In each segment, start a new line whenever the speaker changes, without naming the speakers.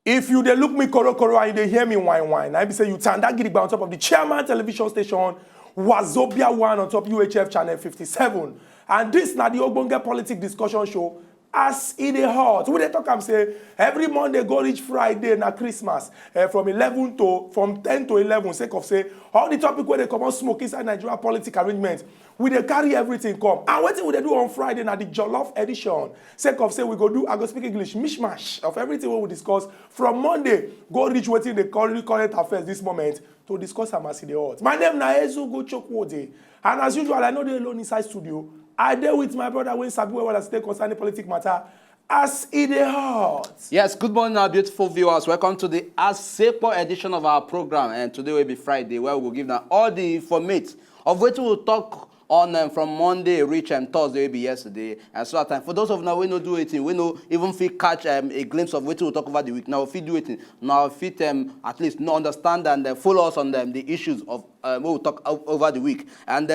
If you dey look me koro and you dey hear me whine, I be say you tanda gidigba on top of the chairman television station Wazobia 1 on top UHF channel 57. And this na the Ogbonge politic discussion show as e dey hot. We dey talk am say every Monday go reach Friday na Christmas from 10 to 11 sake of say all the topic where they come out smoke inside Nigeria politic arrangement. We dey carry everything come. And wetin we dey do on Friday na the Jollof edition. Sake of say we go do, I go speak English, mishmash of everything we will discuss from Monday. Go reach wetin dey current affairs this moment to discuss am as e dey hot. My name na Ezugwu Chukwudi. And as usual, I no dey alone inside studio. I dey with my brother wey sabi well as take concerning politic matter as e dey hot.
Yes, good morning, our beautiful viewers. Welcome to the ASEPO edition of our program. And today will be Friday, where we will give now all the informate of which we will talk on from Monday reach Thursday will be yesterday and so at time. For those of now we no do anything, we no even fit catch a glimpse of what we'll talk about the week. Now if we do it now fit at least no understand and follow us on the issues of we'll talk over the week. And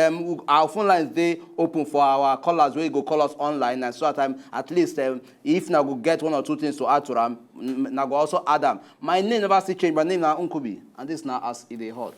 our phone lines they open for our callers where you go call us online and so at time at least if now we get one or two things to add to them, now go also add them. My name never still change, my name now Nkubi and this now as it is hot.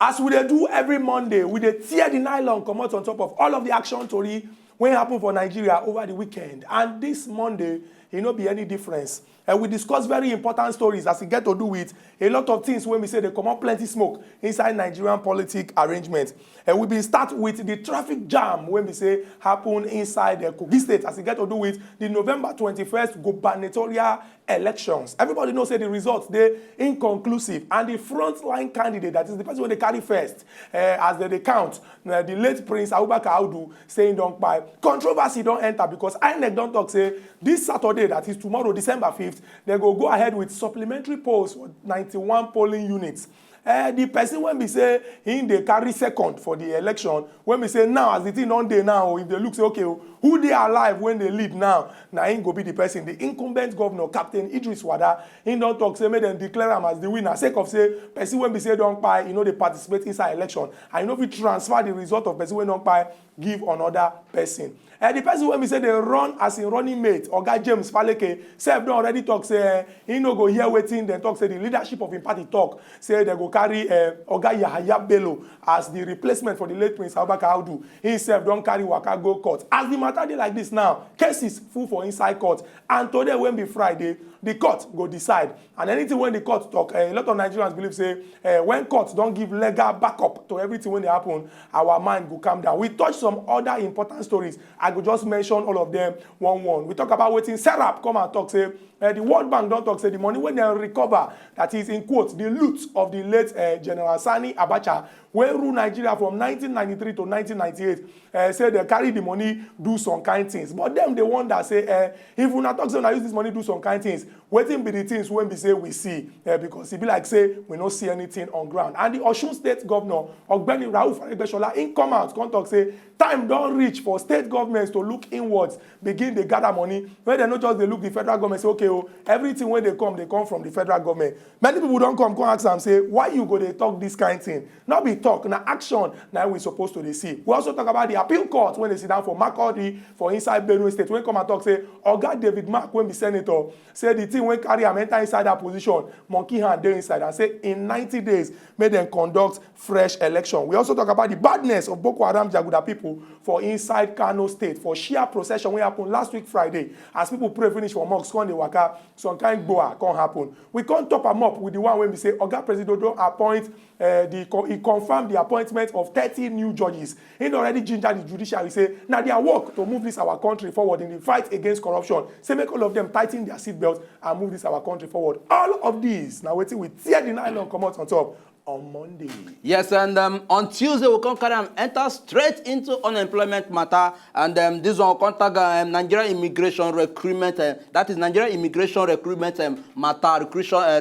As we dey do every Monday, we dey tear the nylon come out on top of all of the action story wey happen for Nigeria over the weekend. And this Monday, it no be any difference. We discuss very important stories as we get to do with a lot of things when we say they come out plenty smoke inside Nigerian politic arrangement. We been start with the traffic jam when we say happen inside Kogi State as we get to do with the November 21st gubernatorial elections. Everybody knows say the results they inconclusive and the frontline candidate, that is the person when they carry first as they count the late Prince Abubakar Audu saying don't buy. Controversy don't enter because INEC don't talk say this Saturday, that is tomorrow December 5th, they go ahead with supplementary polls for 91 polling units. The person when we say they carry second for the election, when we say now as the thing on day now, if they look say okay, who they alive when they lead now him go be the person. The incumbent governor Captain Idris Wada, he don't talk say make them declare him as the winner. Sake of say person when we say don't buy, they participate inside election, and we transfer the result of person when don't buy give another person. The person when we say they run as a running mate, Oga James Faleke, self don't already talk say he no go hear wetin then talk say the leadership of him party talk say they go carry Oga Yahaya Bello as the replacement for the late Prince Abubakar Audu. Himself don't carry waka go court. As the matter dey like this now, cases full for inside court, and today when be Friday, the court go decide. And anything when the court talk, a lot of Nigerians believe say when court don't give legal backup to everything when they happen, our mind go calm down. We touch some other important stories. I could just mention all of them one. We talk about wetin Serap come and talk say the World Bank don't talk say the money when they recover, that is in quote the loot of the late General Sani Abacha wey rule Nigeria from 1993 to 1998, say they carry the money do some kind things. But them they wonder say if we not talk say I use this money do some kind things, wetin be the things when we say we see because it be like say we no see anything on ground. And the Osun State Governor Ogbeni Rauf Aregbesola in come out come talk say time don't reach for state governments to look inwards, begin they gather money when they not just they look the federal government say okay everything when they come from the federal government. Many people don't come ask them say why you go they talk this kind of thing. Not be talk now action now we supposed to they see. We also talk about the appeal court when they sit down for Makurdi for inside Benue State when come and talk say Oga David Marc when be senator say the thing when carry am enter inside that position monkey hand there inside and say in 90 days make them conduct fresh election. We also talk about the badness of Boko Haram Jaguda people for inside Kano State for Shia procession when happened last week Friday as people pray finish for mosque come dey waka some kind boa can't happen. We can't top them up with the one when we say Oga President don't appoint he confirmed the appointment of 30 new judges. He already gingered the judiciary say now their work to move this our country forward in the fight against corruption. Say make all of them tighten their seatbelts and move this our country forward. All of these now waiting we tear the nylon come out on top on Monday.
Yes, and on Tuesday we'll come carry enter straight into unemployment matter, and this one will contact Nigerian immigration recruitment. That is Nigerian immigration recruitment matter,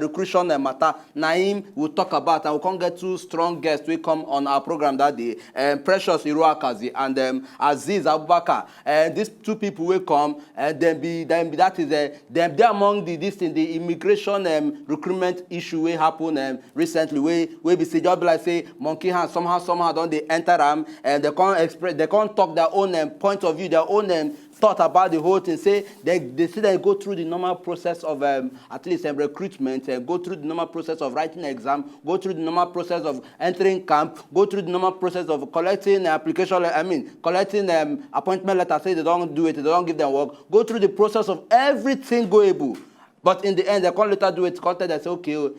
recruitment matter. Naim will talk about, and we can get two strong guests. We come on our program that day, Precious Iruakazi and Aziz Abubakar. These two people will come, and they're among the immigration recruitment issue we happen recently. We be say just like say monkey hand somehow don't they enter them, and they can't talk their own point of view, their own thought about the whole thing. Say they say they go through the normal process of at least recruitment, go through the normal process of writing exam, go through the normal process of entering camp, go through the normal process of collecting application. Collecting appointment letter. Say they don't do it, they don't give them work. Go through the process of everything goable. But in the end, they can't later do it. Content and say, okay,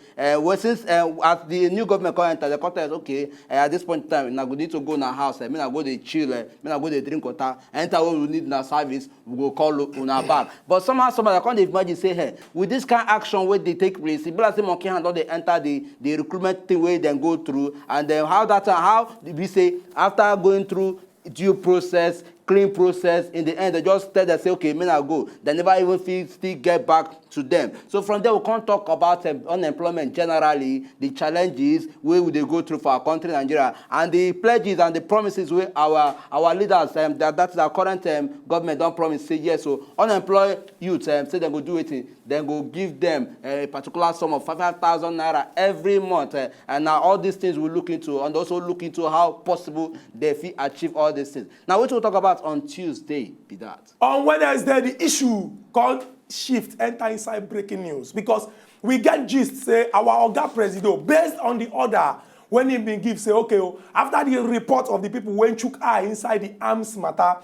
since as the new government come enter, the content is okay. At this point in time, we need to go in our house. I go to chill. I go to drink water. Enter what we need in our service. We go call on our back. But somehow, I can't imagine say, hey, with this kind of action where they take place, it be like say monkey hand, they enter the recruitment thing where they go through, and then how we say after going through due process, clean process, in the end they just tell them say okay, I go. They never even still get back to them. So from there we can't talk about unemployment generally, the challenges where would they go through for our country Nigeria, and the pledges and the promises where our leaders that's our current government don't promise say yes. So unemployed youth say they go do it, then go give them a particular sum of 5,000 naira every month, and now all these things we look into, and also look into how possible they fit achieve all these things. Now what we'll talk about on Tuesday be that.
On Wednesday, the issue called shift enter inside breaking news, because we get gist say our Oga Presido, based on the order when he been give say okay, after the report of the people when chook eye inside the arms matter,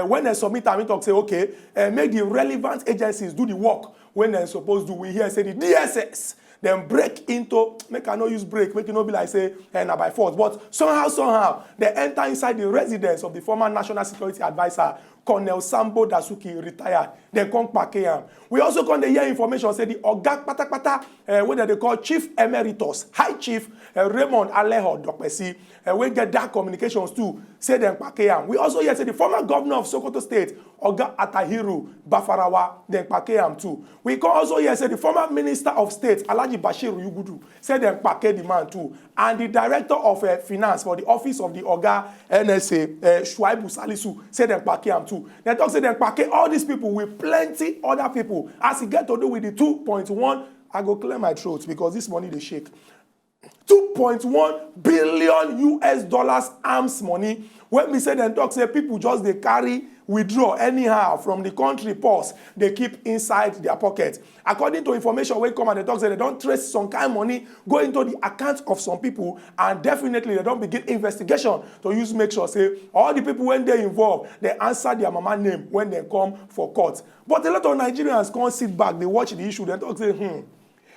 when they submit and talk say okay, make the relevant agencies do the work when they're supposed to. We hear say the DSS then break into, make I not use break, make it not be like say by force, but somehow they enter inside the residence of the former National Security Advisor Colonel Sambo Dasuki, retired. Then come back here. We also come to hear information say the Oga Patapata, what they call Chief Emeritus, High Chief Raymond Alejo Dokpesi, we get that communications too, say them back here. We also hear say the former governor of Sokoto State, Oga Atahiru Bafarawa, then back here too. We can also hear say the former Minister of State, Alhaji Bashir Yugudu, say them back the man too. And the Director of Finance for the Office of the Oga NSA, Shuaibu Salisu, say them back here too. They talk say them back all these people with plenty other people. As it get to do with the 2.1, I go clear my throat because this money they shake. 2.1 billion US dollars arms money. When we say them talk, say people just they carry, withdraw anyhow from the country purse, they keep inside their pocket. According to information when come and they talk, say they don't trace some kind of money go into the account of some people, and definitely they don't begin investigation to use make sure say all the people when they involved, they answer their mama name when they come for court. But a lot of Nigerians can't sit back, they watch the issue, they talk say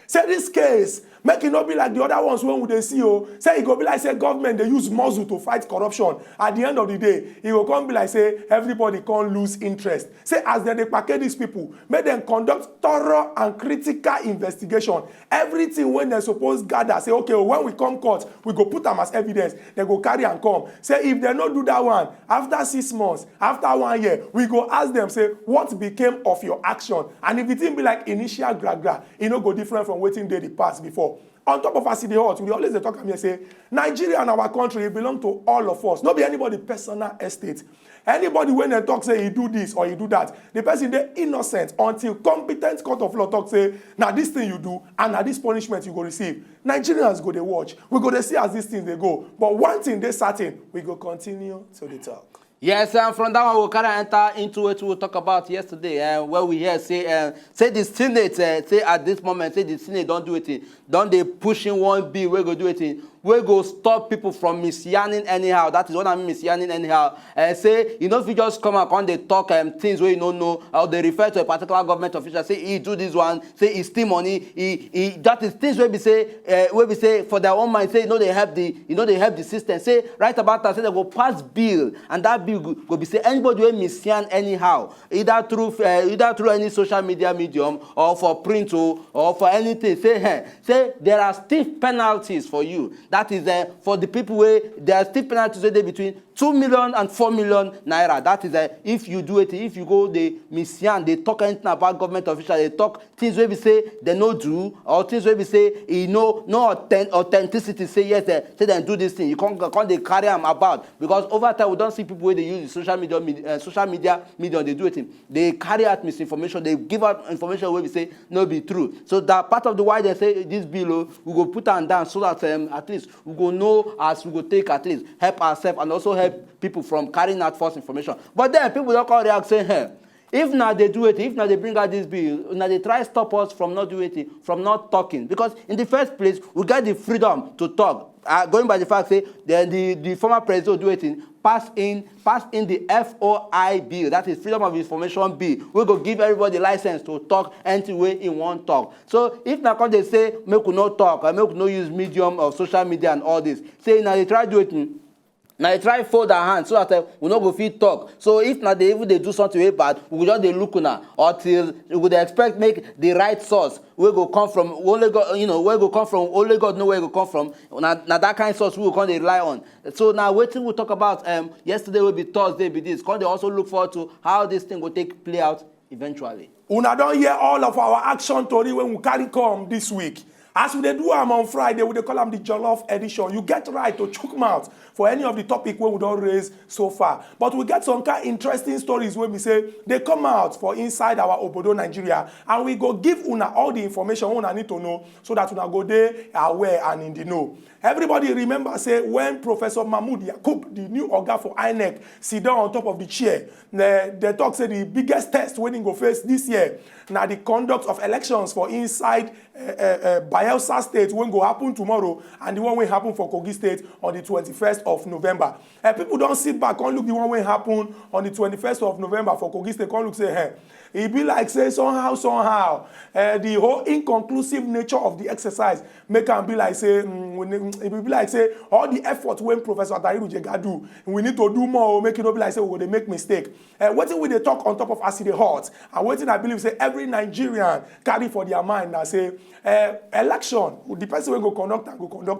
say this case, make it not be like the other ones when they see say it go be like say government they use muzzle to fight corruption. At the end of the day, it will come be like say everybody can't lose interest. Say as they package these people, make them conduct thorough and critical investigation. Everything when they're supposed gather, say okay, when we come court, we go put them as evidence. They go carry and come. Say if they not do that one, after 6 months, after 1 year, we go ask them say what became of your action. And if it didn't be like initial gra, it no go different from waiting day the past before. On top of AS E DEY HOT, we always talk and say Nigeria and our country belong to all of us. Not be anybody personal estate. Anybody when they talk say he do this or he do that, the person they innocent until competent court of law talk say now this thing you do and now this punishment you go receive. Nigerians go they watch. We go they see as these things they go. But one thing they certain, we go continue to the talk.
Yes, and from that one we'll kind of enter into what we'll talk about yesterday, where we hear say the Senate say at this moment say the Senate don't do it, don't they pushing one bill we go do it, we go stop people from misyanning anyhow. That is what I mean, misyanning anyhow. Say you know if you just come up and they talk things where you don't know, or they refer to a particular government official, say he do this one, say he steal money, he that is things where we say for their own mind, say they help the system. Say right about that, say they go pass bill, and that bill go be say anybody will misyan anyhow, either through any social media medium or for print or for anything. Say there are stiff penalties for you. That is for the people where there are still penalties wey dey between 2 million and 4 million naira. That is if you do it, if you go the mission, they talk anything about government officials, they talk things where we say they no do, or things where we say no authenticity. Say yes, say they do this thing. You can't they carry them about, because over time we don't see people where they use the social media they do it. They carry out misinformation. They give out information where we say no be true. So that part of the why they say this bill we go put them down so that at least we go know as we go take at least help ourselves and also help people from carrying out false information. But then people don't come react saying, hey, if now they do it, if now they bring out this bill, now they try stop us from not doing it, from not talking. Because in the first place, we get the freedom to talk. Going by the fact, say, then the former president do it pass in the FOI bill, that is Freedom of Information Bill. We go give everybody license to talk any way in one talk. So if now they say make we no talk, or make we no use medium of social media and all this, say now they try do it. Now they try fold our hands so that we no go fit talk. So if now they do something way bad, we will just dey look now until we would expect make the right source where go come from only God, where go come from only God know where go come from. Now that kind of source we will come rely on. So now wetin we talk about yesterday will be Thursday be this. Come they also look forward to how this thing will play out eventually.
Una don hear all of our action tori when we carry come this week. As we do am on Friday, we call them the Jollof edition. You get right to chook mouth for any of the topic where we don't raise so far. But we get some kind of interesting stories where we say they come out for inside our Obodo Nigeria, and we go give una all the information una need to know so that una go there aware and in the know. Everybody remember say when Professor Mahmoud Yakub, the new oga for INEC, sit down on top of the chair, they talk say the biggest test when he go face this year. Now the conduct of elections for inside Bayelsa State when go happen tomorrow, and the one will happen for Kogi State on the 21st of November. People don't sit back and look the one will happen on the 21st of November for Kogi State. Can't look say, hey, it be like say somehow the whole inconclusive nature of the exercise make am be like say it be like say all the effort when Professor Atariru Jega do, we need to do more, make it not be like say we go make mistake. Wetin we dey talk on top of AS E DEY HOT, and wetin I believe say every Nigerian carry for their mind that say election, the person will go conduct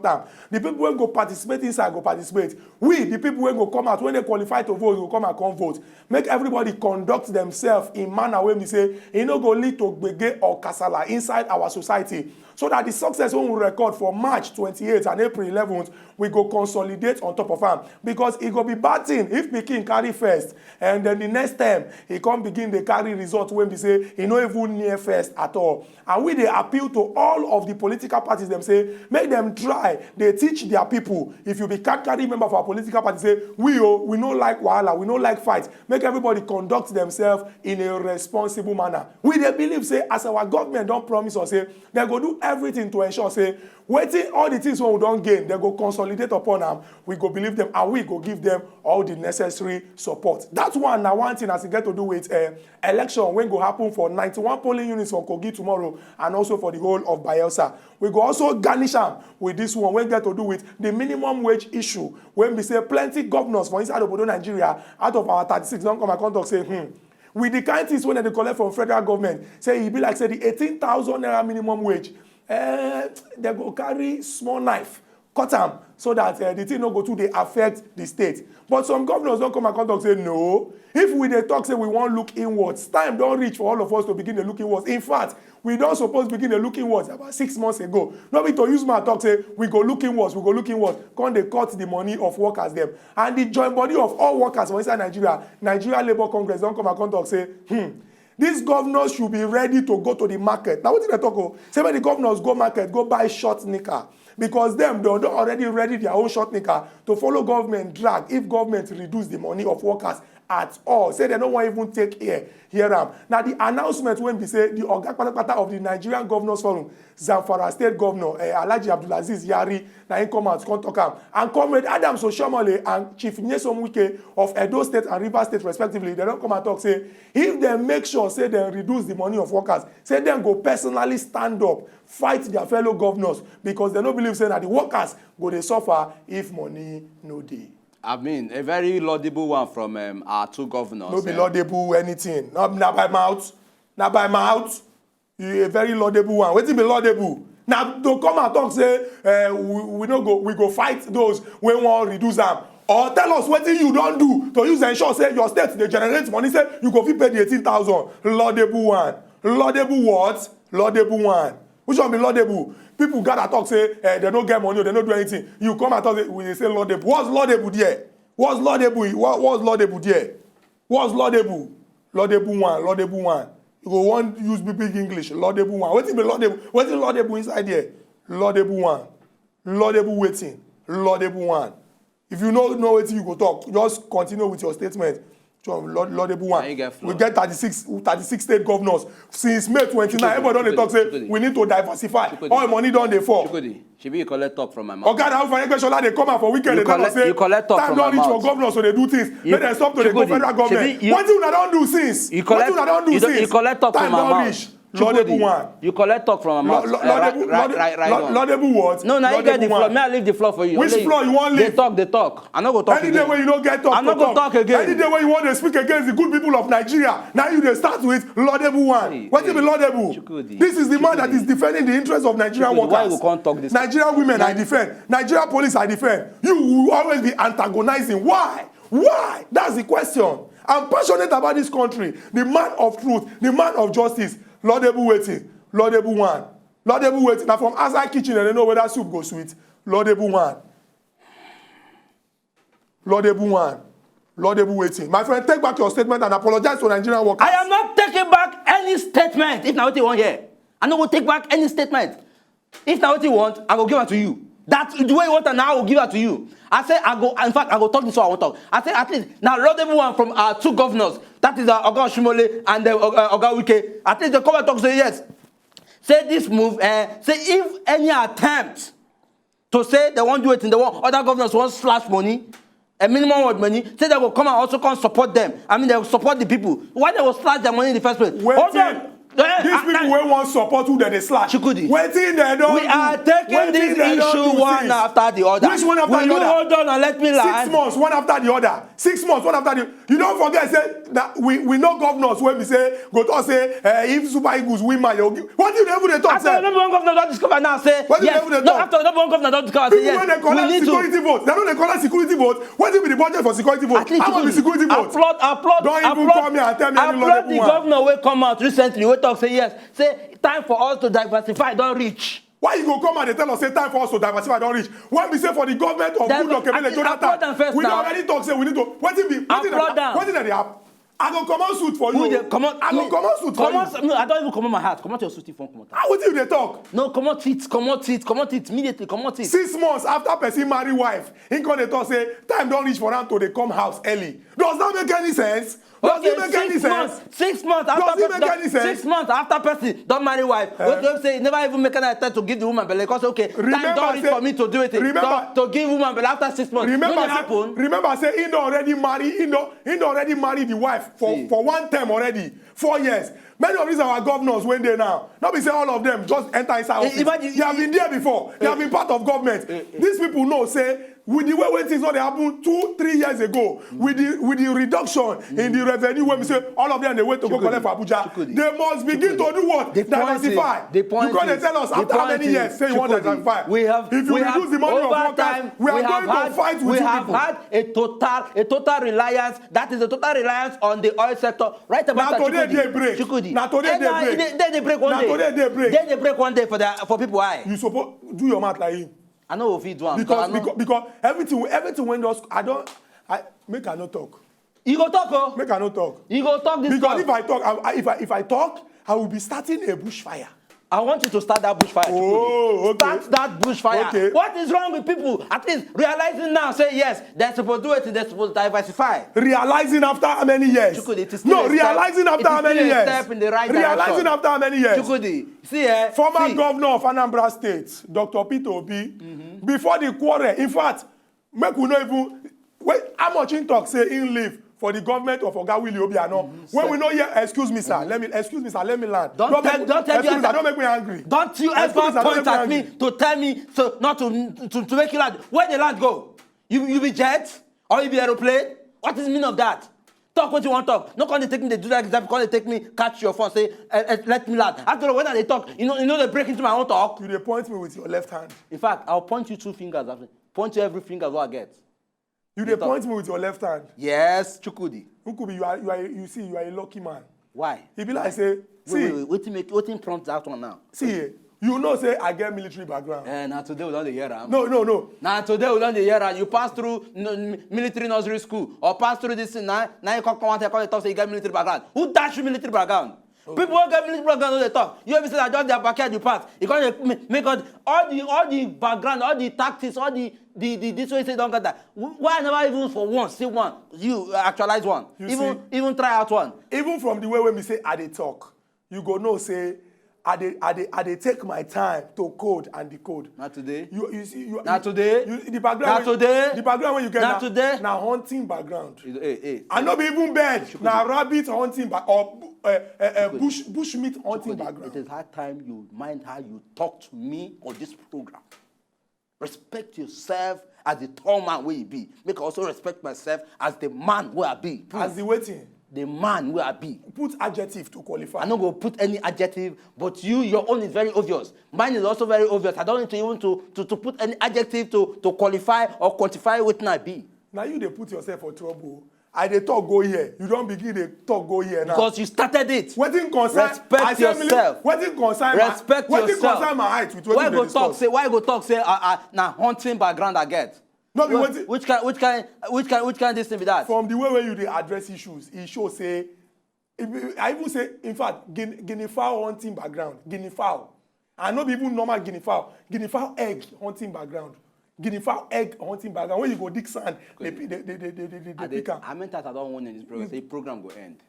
them. The people will go participate inside go participate. We, the people will go come out when they qualify to vote, will come and come vote. Make everybody conduct themselves in manner when we say it no go lead to gbege or kasala inside our society. So that the success when we record for March 28th and April 11th, we go consolidate on top of them. Because it go be bad thing if Pikin carry first, and then the next time he come begin the carry result when we say he no even near first at all. And we they appeal to all of the political parties, them say, make them try, they teach their people. If you be carry member of our political party, say, we no like wahala, we no like fight. Make everybody conduct themselves in a responsible manner. We they believe, say, as our government don't promise us, say, they go do everything to ensure, say, waiting all the things when we don't gain, they go consolidate upon them, we go believe them, and we go give them all the necessary support. That's one thing as it get to do with election when go happen for 91 polling units for Kogi tomorrow, and also for the whole of Bayelsa. We go also garnish them with this one when get to do with the minimum wage issue. When we say plenty governors for inside Obodo Nigeria, out of our 36, don't come and contact say, with the kind of things when they collect from federal government, say it be like say the 18,000 naira minimum wage, they go carry small knife, cut them, so that the thing no go to they affect the state. But some governors don't come and contact say no. If we dey talk say we want look inwards, time don't reach for all of us to begin to look inwards. In fact, we don't suppose begin to look inwards about 6 months ago. Not be to use my talk say we go look inwards, Come they cut the money of workers them. And the joint body of all workers for inside Nigeria Labour Congress don't come and contact say, these governors should be ready to go to the market. Now what did I talk about? Say when the governors go market, go buy short knicker. Because them, they don't already ready their own short knicker to follow government drag if government reduce the money of workers at all. Say they don't want even take here. Now the announcement when we say the Oga Patapata of the Nigerian Governors Forum, Zamfara State Governor Alhaji Abdulaziz Yari, now he come out, come talk am. And Comrade Adam Soshomole and Chief Nyesom Wike of Edo State and Rivers State respectively, they don't come and talk say, if they make sure say they reduce the money of workers, say them go personally stand up, fight their fellow governors, because they don't believe say that the workers go they suffer if money no dey.
I mean, a very laudable one from our two governors.
No be laudable anything. Not by mouth. A very laudable one. Wetin be laudable? Now to come and talk say we go fight those when want reduce them. Or tell us what you don't do to use ensure say your state they generate money say you go fit pay the 18,000. Laudable one. Laudable what? Laudable one. Which one be laudable? People gather talk say they don't get money or they don't do anything. You come and talk we say laudable. What's laudable there? What's laudable? What's laudable there? What's laudable? Laudable one. Laudable one. You go want use big English. Laudable one. What is be laudable? What is laudable inside there? Laudable one. Laudable waiting. Laudable one. If you know what you go talk, just continue with your statement. Laudable one. We get 36 state governors since May 29. Everybody don't talk say we need to diversify. All money don't they fall.
Should be you collect talk from my mouth.
Okay, now for question they come out for weekend. They tell us say
you collect talk
time don't reach for governors so they do things. Let them stop to the federal government. What you don't do since?
You collect talk from my mouth.
Laudable one.
You collect talk from my mouth.
Laudable what?
No, now you get the floor. May I leave the floor for you?
Which floor you want leave?
They talk. I'm not going to talk
again. Any day when you don't get talk,
I'm not going to talk again.
Any day when you want to speak against the good people of Nigeria, now you start with laudable one. What is laudable? This is the man that is defending the interests of Nigerian workers.
Why you can't talk this?
Nigerian women I defend. Nigerian police I defend. You will always be antagonizing. Why? Why? That's the question. I'm passionate about this country. The man of truth, the man of justice. Laudable waiting. Laudable one. Laudable waiting. Now from outside kitchen and they know whether soup goes sweet. Laudable one. Laudable one. Laudable waiting. My friend, take back your statement and apologize to Nigerian workers.
I am not taking back any statement. If now what you want here, I don't go take back any statement. If now what you want, I will give it to you. That's the way you want, and now I will give it to you. I say I go. In fact, I go talk this way I want to talk. I say at least now laudable one from our two governors. That is Oga Shimole and Oga Wike. At least they come and talk say yes. Say this move. Say if any attempt to say they won't do it in the one other governors want slash money, a minimum of money. Say they will come and also come support them. I mean they will support the people. Why they will slash their money in the first place? Hold on.
These people will want support who they slash.
Chukwudi.
Waiting they don't.
We are taking this issue one after the other.
Which one after the other?
Will you hold on and let me lie?
6 months, one after the other. 6 months, one after the other. You don't forget, say that we know governors when we say go to say if Super Eagles win man, what do you ever talk?
After the number one governor don't discover now say
what
yes. No, after the number one governor don't discover say yes.
When they collect security votes, they don't collect security votes. What will be the budget for security votes? How much be security votes?
Applaud.
Don't even come here and tell me any
applaud the governor will come out recently. We talk say yes. Say time for us to diversify don't reach.
Why you go come and they tell us say time for us to diversify don't reach? When we say for the government of Goodluck Ebele Jonathan, we already talk say we need to what did they happen? I go come on suit for you. I go come on suit for you.
No, I don't even come on my heart. Come out your suit if you want come out.
How would you they talk?
No, come out it immediately. Come out it.
6 months after person marry wife, he come they talk say time don't reach for them to they come house early. Does that make any sense? Does it make any sense?
6 months after 6 months after person don't marry wife. Don't say never even make an attempt to give the woman belly because okay, time don't reach for me to do it. To give woman belly after 6 months.
Remember say he already married the wife for one term already 4 years. Many of these are our governors when they now. Not be say all of them just enter inside office. They have been there before. They have been part of government. These people know say with the way when things not happen 2-3 years ago, with the reduction in the revenue when we say all of them they wait to go collect for Abuja, they must begin to do what? Diversify. You can't tell us after how many years say you want to diversify. If you reduce the money of workers, we are going to fight with you people. We have had a total reliance. That is a total reliance on the oil sector. Right about now today they break. Now today they break.
They break one day.
Today they break.
They break one day for people. Why?
You suppose do your math like him.
I know if you do
because everything when those I not talk.
You go talk, oh.
Make I not talk.
You go talk this
because talk. If I talk, I will be starting a bushfire.
I want you to start that bushfire.
Oh, okay.
Start that bushfire.
Okay.
What is wrong with people? At least realizing now, say yes, they're supposed to do it, they're supposed to diversify.
Realizing after how many years?
Chukwudi,
realizing after how many years?
Step in the right
realizing
direction.
after how many years?
See,
former governor of Anambra State, Dr. Pt.1, before the quarrel, in fact, make we know even how much in talk say in live for the government of Oga Willie Obiano. When we know here, excuse me, sir. Let me land.
Don't
make me angry.
Don't you ever point at me to tell me so not to make you land. Where the land go? You be jet or you be aeroplane? What is the meaning of that? Talk what you want to talk. No can they take me, they do that example, because they take me, catch your phone, say, let me laugh. After all, when they talk, you know they break into my own talk.
You they point me with your left hand.
In fact, I'll point you 2 fingers after. Point you every finger what I get.
You they point me with your left hand.
Yes, Chukwudi.
Nkubi, you are a lucky man.
Why?
He be like say, see.
Wait prompt that one now.
See, you know say I get military background.
Now today we don't hear am.
No.
Now today we don't hear am. You pass through military nursery school or pass through this thing now you come and talk say you get military background. Who dash you military background? Okay. People who get military background, they talk. You ever say that just their backyard you pass? You can't make all the background, all the tactics, all the this way say don't get that. Why never even for one, say one? You actualize one. Even try out one.
Even from the way when we say I dey talk, you go know say I dey take my time to code and decode.
Not today.
You see you.
Not today.
The background.
Not today.
The background when you get.
Not today.
Now hunting background.
Hey.
I no be even bird. Now rabbit hunting or bush meat hunting background.
It is hard time you mind how you talk to me on this program. Respect yourself as the tall man where you be. Make I also respect myself as the man where I be.
As the waiting.
The man where I be.
Put adjective to qualify.
I'm not going to put any adjective, but your own is very obvious. Mine is also very obvious. I don't need to even to put any adjective to qualify or quantify what I be.
Now you they put yourself for trouble. I they talk go here. You don't begin they talk go here now.
Because you started it.
Wetin concern?
Respect yourself.
Wetin concern?
Respect yourself.
Wetin concern my height with
why go talk say? Why go talk say? Now hunting background I get.
No, be
which kind this thing be that?
From the way where you dey address issues, it shows say. I even say, in fact, guinea fowl hunting background, guinea fowl, and not even normal guinea fowl egg hunting background. Guinea fowl egg hunting background. When you go dig sand, they pick am.
I meant that I don't want in this program. Say program go end.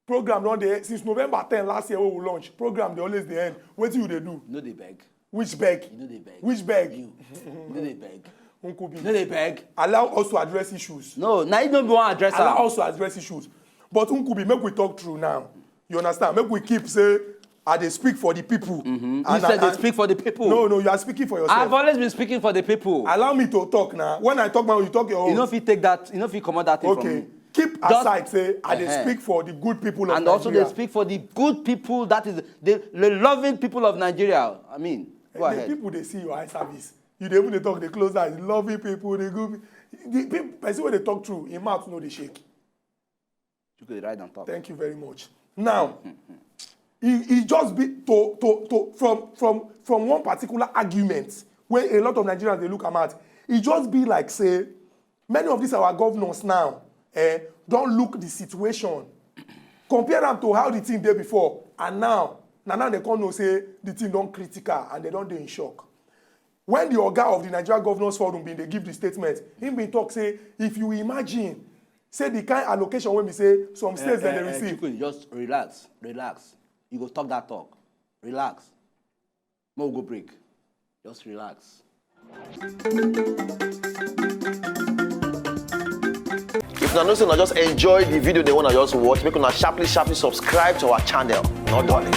Program don dey since November 10 last year when we launch. Program dey always dey end. Wetin you dey do?
No dey beg.
Which beg?
You know they beg.
Which beg?
You know they beg.
Nkubi.
No dey beg.
Allow us to address issues.
No, now you don't want to address.
Allow us to address issues. But Nkubi, make we talk through now. You understand? Make we keep say. I dey speak for the people.
You said they speak for the people.
No, you are speaking for yourself.
I've always been speaking for the people.
Allow me to talk now. When I talk now, you talk your own.
You know if you take that, you know if you come out that thing from me.
Okay. Keep aside, say, I dey speak for the good people of Nigeria.
And also they speak for the good people, that is, the loving people of Nigeria. I mean, go ahead.
The people, they see your eye service. You dey even dey talk, they close eyes. Loving people, they good. The people, person when they talk through, in mouth, no, they shake.
You could write and talk.
Thank you very much. Now, he just be from one particular argument where a lot of Nigerians they look at, it just be like say many of these our governors now don't look the situation, compare them to how the thing did before, and now they can't know say the thing don't critical and they don't dey in shock. When the Oga of the Nigeria Governors Forum they give the statement, him be talk say if you imagine say the kind allocation when we say some states that they receive.
Just relax. You go talk that talk. Relax. No go break. Just relax.
If you know, just enjoy the video they want to just watch, make una sharply subscribe to our channel. Not darling.